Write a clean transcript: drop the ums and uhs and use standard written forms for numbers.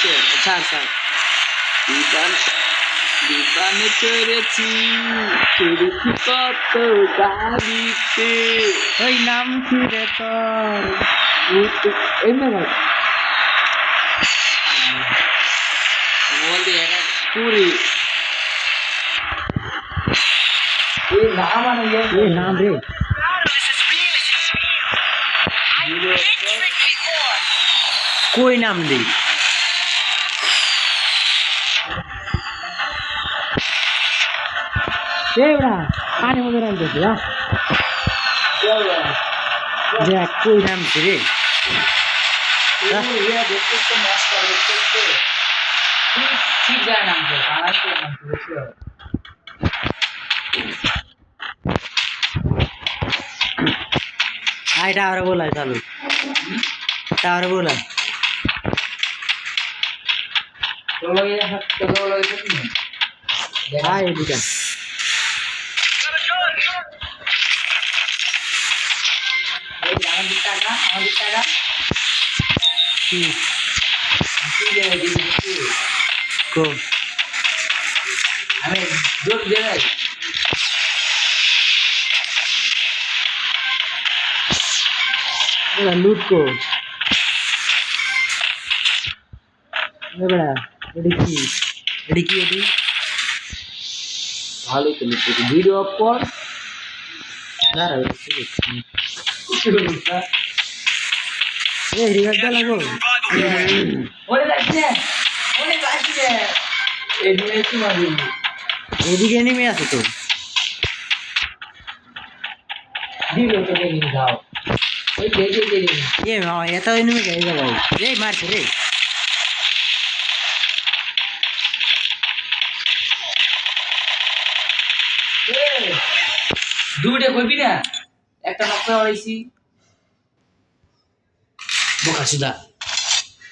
হয়েছে sir sir বিমানে চড়েছি কত গাড়িতে ওই নাম কি রে তোর? এমনি ভাই বলতে একটা পুরি এই নাম মানে এই নাম রে কই নাম রে? এবড়া পানি মধ্যে রাখতেছি দেখ কই নাম রে? ঠিক যায় নাম তো আই টাওয়ারে बोलाय चालू टावर बोलाय हाय एडिका को আমি জোর দিয়ে যাই लूट को এবড়া এডি কি এডি ভালো তো লিখতে ভিডিও অফ কর দাঁড়া এ রিভাইভ দা লাগো ওরে যাচ্ছে এই নিয়ে কি মারি এদিকে এনিমি আছে তো দিলো তো দেখি দাও ওই দেখে এ মামা এত এনিমি গাই গেল এই মারছে রে দুইটা কইবি না একটা নক করে আইছি বোকা সুদা